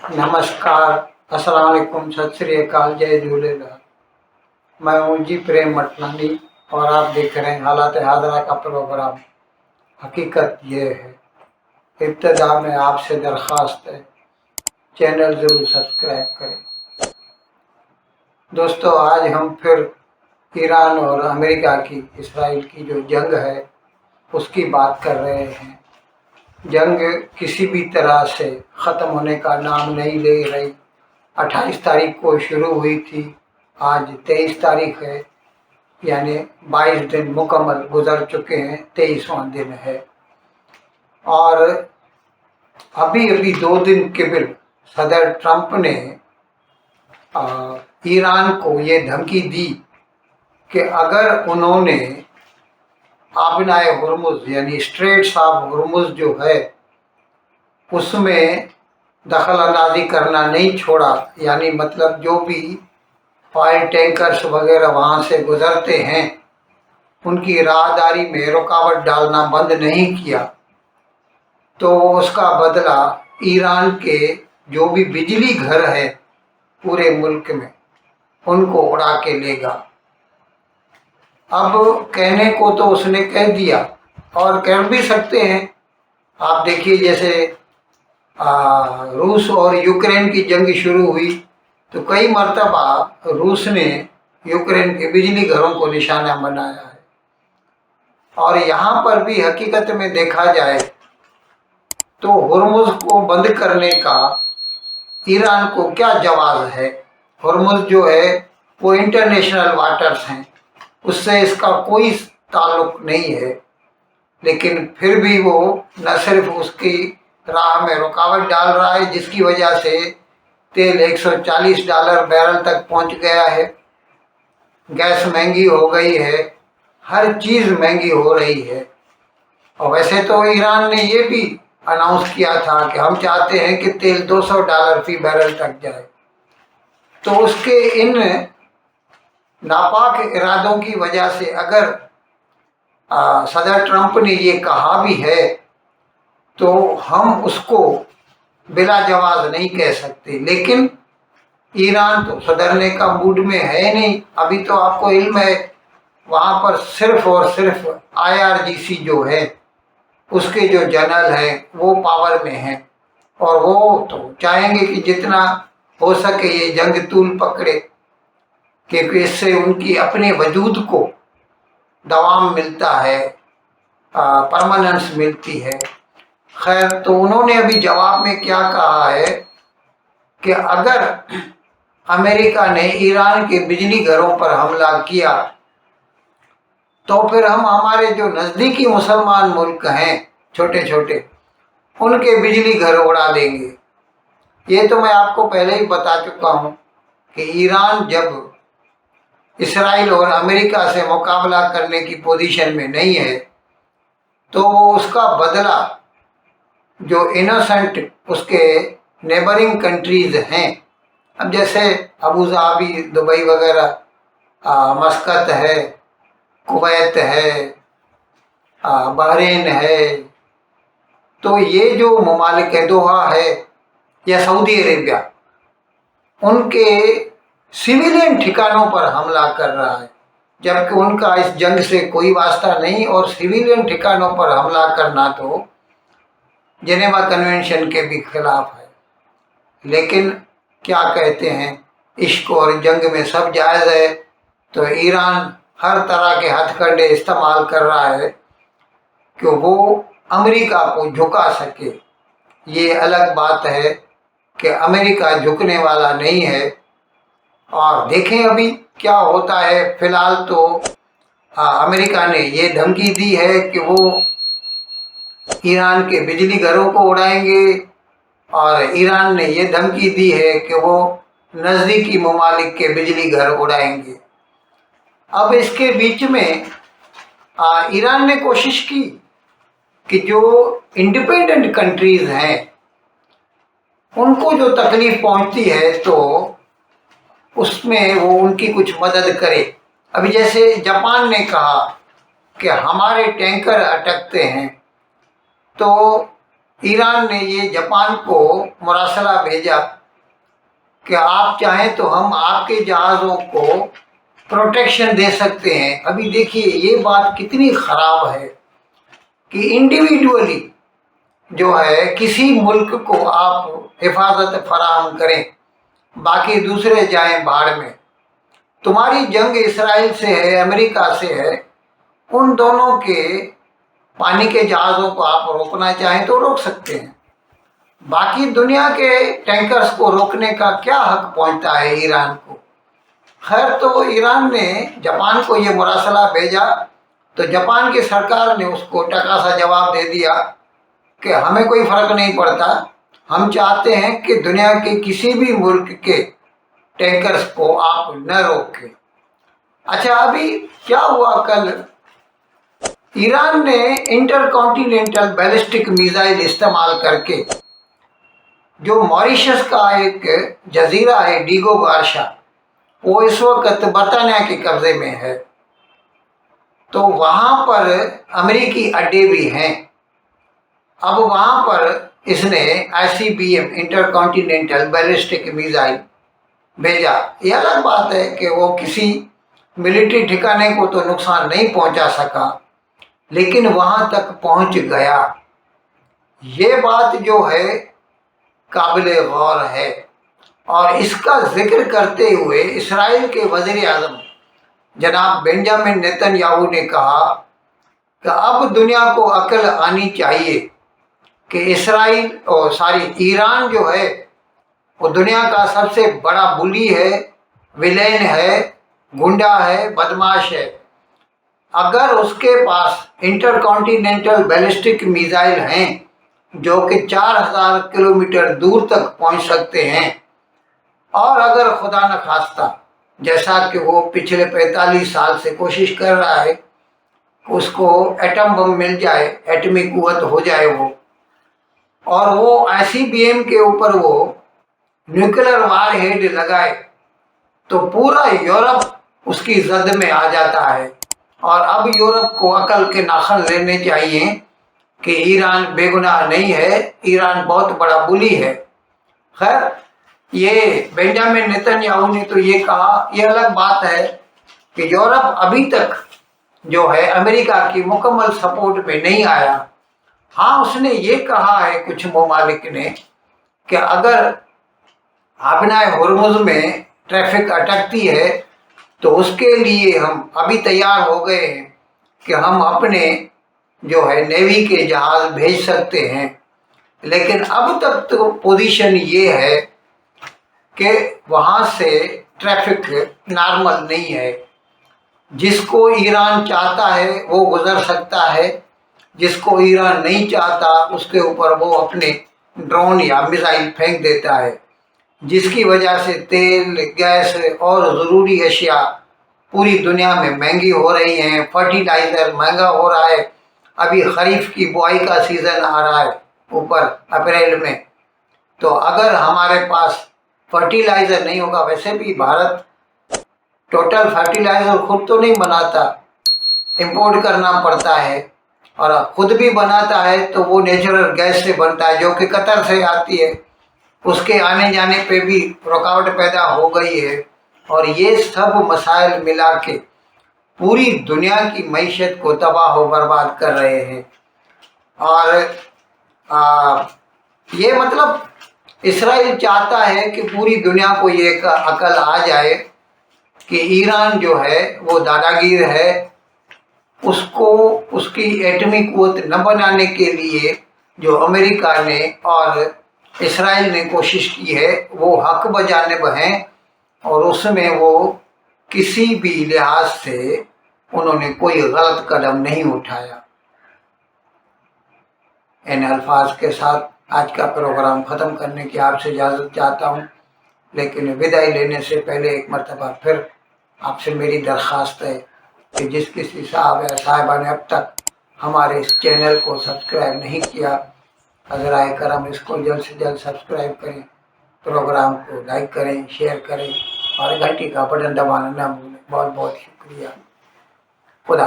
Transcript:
नमस्कार, अस्सलाम वालेकुम, सत श्री अकाल, जय झूलेलाल। मैं हूँ जी प्रेम मटनानी और आप देख रहे हैं हालात हाजरा का प्रोग्राम। हकीकत ये है, इब्तिदा में आपसे दरख्वास्त है, चैनल ज़रूर सब्सक्राइब करें। दोस्तों, आज हम फिर ईरान और अमेरिका की, इसराइल की जो जंग है उसकी बात कर रहे हैं। जंग किसी भी तरह से ख़त्म होने का नाम नहीं ले रही। 28 तारीख को शुरू हुई थी, आज 23 तारीख है, यानी 22 दिन मुकम्मल गुजर चुके हैं, 23वां दिन है। और अभी अभी 2 दिन कबल सदर ट्रंप ने ईरान को ये धमकी दी कि अगर उन्होंने आबनाए हुर्मुज़ यानी स्ट्रेट्स ऑफ हुर्मुज़ जो है उसमें दखल अंदाजी करना नहीं छोड़ा, यानी मतलब जो भी ऑयल टैंकर्स वगैरह वहाँ से गुजरते हैं उनकी राहदारी में रुकावट डालना बंद नहीं किया, तो उसका बदला ईरान के जो भी बिजली घर है पूरे मुल्क में उनको उड़ा के लेगा। अब कहने को तो उसने कह दिया और कर भी सकते हैं। आप देखिए, जैसे रूस और यूक्रेन की जंग शुरू हुई तो कई मरतबा रूस ने यूक्रेन के बिजली घरों को निशाना बनाया है। और यहाँ पर भी हकीकत में देखा जाए तो हुर्मुज़ को बंद करने का ईरान को क्या जवाब है। हुर्मुज़ जो है वो इंटरनेशनल वाटर्स हैं, उससे इसका कोई ताल्लुक नहीं है, लेकिन फिर भी वो न सिर्फ उसकी राह में रुकावट डाल रहा है, जिसकी वजह से तेल $140 बैरल तक पहुंच गया है, गैस महंगी हो गई है, हर चीज़ महंगी हो रही है। और वैसे तो ईरान ने ये भी अनाउंस किया था कि हम चाहते हैं कि तेल $200 फी बैरल तक जाए। तो उसके इन नापाक इरादों की वजह से अगर सदर ट्रंप ने ये कहा भी है तो हम उसको बिला जवाब नहीं कह सकते, लेकिन ईरान तो सुधरने का मूड में है नहीं। अभी तो आपको इल्म है वहाँ पर सिर्फ और सिर्फ IRGC जो है उसके जो जनरल हैं वो पावर में हैं और वो तो चाहेंगे कि जितना हो सके ये जंग तूल पकड़े, क्योंकि इससे उनकी अपने वजूद को दवाम मिलता है, परमानेंस मिलती है। खैर, तो उन्होंने अभी जवाब में क्या कहा है कि अगर अमेरिका ने ईरान के बिजली घरों पर हमला किया तो फिर हम हमारे जो नज़दीकी मुसलमान मुल्क हैं छोटे छोटे उनके बिजली घर उड़ा देंगे। ये तो मैं आपको पहले ही बता चुका हूँ कि ईरान जब इसराइल और अमेरिका से मुकाबला करने की पोजीशन में नहीं है तो उसका बदला जो इनोसेंट उसके नेबरिंग कंट्रीज़ हैं, अब जैसे अबू धाबी, दुबई वगैरह, मस्कत है, कुवैत है, बहरीन है, तो ये जो ममालिक है, दोहा है या सऊदी अरेबिया, उनके सिविलियन ठिकानों पर हमला कर रहा है, जबकि उनका इस जंग से कोई वास्ता नहीं। और सिविलियन ठिकानों पर हमला करना तो जेनेवा कन्वेंशन के भी खिलाफ है। लेकिन क्या कहते हैं, इश्क और जंग में सब जायज़ है, तो ईरान हर तरह के हथकंडे इस्तेमाल कर रहा है कि वो अमेरिका को झुका सके। ये अलग बात है कि अमेरिका झुकने वाला नहीं है, और देखें अभी क्या होता है। फिलहाल तो अमेरिका ने ये धमकी दी है कि वो ईरान के बिजली घरों को उड़ाएंगे, और ईरान ने ये धमकी दी है कि वो नज़दीकी ममालिक के बिजली घर उड़ाएंगे। अब इसके बीच में ईरान ने कोशिश की कि जो इंडिपेंडेंट कंट्रीज़ हैं उनको जो तकलीफ़ पहुंचती है तो उसमें वो उनकी कुछ मदद करे। अभी जैसे जापान ने कहा कि हमारे टैंकर अटकते हैं, तो ईरान ने ये जापान को मुरासला भेजा कि आप चाहें तो हम आपके जहाज़ों को प्रोटेक्शन दे सकते हैं। अभी देखिए ये बात कितनी ख़राब है कि इंडिविजुअली जो है किसी मुल्क को आप हिफाजत फराहम करें, बाकी दूसरे जाएं बाढ़ में। तुम्हारी जंग इसराइल से है, अमेरिका से है, उन दोनों के पानी के जहाज़ों को आप रोकना चाहें तो रोक सकते हैं, बाकी दुनिया के टैंकर्स को रोकने का क्या हक पहुंचता है ईरान को। खैर, तो ईरान ने जापान को ये मुरासला भेजा तो जापान की सरकार ने उसको टका सा जवाब दे दिया कि हमें कोई फ़र्क नहीं पड़ता, हम चाहते हैं कि दुनिया के किसी भी मुल्क के टैंकर्स को आप न रोकें। अच्छा, अभी क्या हुआ, कल ईरान ने इंटरकॉन्टिनेंटल बैलिस्टिक मिसाइल इस्तेमाल करके जो मॉरिशस का एक जजीरा है डीगो गार्शा, वो इस वक्त बरतानिया के कब्जे में है, तो वहाँ पर अमेरिकी अड्डे भी हैं। अब वहाँ पर इसने ICBM इंटरकॉन्टिनेंटल बैलिस्टिक मिसाइल भेजा। ये अलग बात है कि वो किसी मिलिट्री ठिकाने को तो नुकसान नहीं पहुँचा सका, लेकिन वहाँ तक पहुँच गया। ये बात जो है काबिल गौर है, और इसका जिक्र करते हुए इसराइल के वज़ीर आज़म जनाब बेंजामिन नेतन्याहू ने कहा कि अब दुनिया को अक्ल आनी चाहिए कि ईरान जो है वो दुनिया का सबसे बड़ा बुली है, विलेन है, गुंडा है, बदमाश है। अगर उसके पास इंटरकॉन्टिनेंटल बैलिस्टिक मिसाइल हैं जो कि 4000 किलोमीटर दूर तक पहुंच सकते हैं, और अगर खुदा न खास्ता जैसा कि वो पिछले 45 साल से कोशिश कर रहा है, उसको एटम बम मिल जाए, एटमी कुव्वत हो जाए वो, और वो ICBM के ऊपर वो न्यूक्लियर वार हेड लगाए, तो पूरा यूरोप उसकी जद में आ जाता है। और अब यूरोप को अकल के नाखन लेने चाहिए कि ईरान बेगुनाह नहीं है, ईरान बहुत बड़ा बुली है। खैर, ये बेंजामिन नेतन्याहू ने तो ये कहा, ये अलग बात है कि यूरोप अभी तक जो है अमेरिका की मुकम्मल सपोर्ट में नहीं आया। हाँ, उसने ये कहा है कुछ ममालिक ने कि अगर आबनाए हुर्मुज़ में ट्रैफिक अटकती है तो उसके लिए हम अभी तैयार हो गए हैं कि हम अपने जो है नेवी के जहाज़ भेज सकते हैं, लेकिन अब तक तो पोजीशन ये है कि वहाँ से ट्रैफिक नॉर्मल नहीं है। जिसको ईरान चाहता है वो गुजर सकता है, जिसको ईरान नहीं चाहता उसके ऊपर वो अपने ड्रोन या मिसाइल फेंक देता है, जिसकी वजह से तेल, गैस और ज़रूरी अशिया पूरी दुनिया में महंगी हो रही हैं। फर्टिलाइज़र महंगा हो रहा है, अभी खरीफ की बुआई का सीज़न आ रहा है ऊपर अप्रैल में, तो अगर हमारे पास फर्टिलाइज़र नहीं होगा, वैसे भी भारत टोटल फर्टिलाइज़र खुद तो नहीं बनाता, इंपोर्ट करना पड़ता है, और खुद भी बनाता है तो वो नेचुरल गैस से बनता है जो कि कतर से आती है, उसके आने जाने पे भी रुकावट पैदा हो गई है। और ये सब मसाइल मिला के पूरी दुनिया की मईशत को तबाह व बर्बाद कर रहे हैं। और ये मतलब इसराइल चाहता है कि पूरी दुनिया को ये अकल आ जाए कि ईरान जो है वो दादागीर है, उसको उसकी एटमी कुव्वत न बनाने के लिए जो अमेरिका ने और इसराइल ने कोशिश की है वो हक बजानिब हैं, और उसमें वो किसी भी लिहाज से उन्होंने कोई गलत कदम नहीं उठाया। इन अल्फाज के साथ आज का प्रोग्राम ख़त्म करने की आपसे इजाज़त चाहता हूँ, लेकिन विदाई लेने से पहले एक मरतबा फिर आपसे मेरी दरख्वास्त है कि जिस किसी साहब या साहिबा ने अब तक हमारे इस चैनल को सब्सक्राइब नहीं किया, हज़राए करम इसको जल्द से जल्द सब्सक्राइब करें, प्रोग्राम को लाइक करें, शेयर करें और घंटी का बटन दबाना ना भूलें। बहुत बहुत शुक्रिया। खुदा।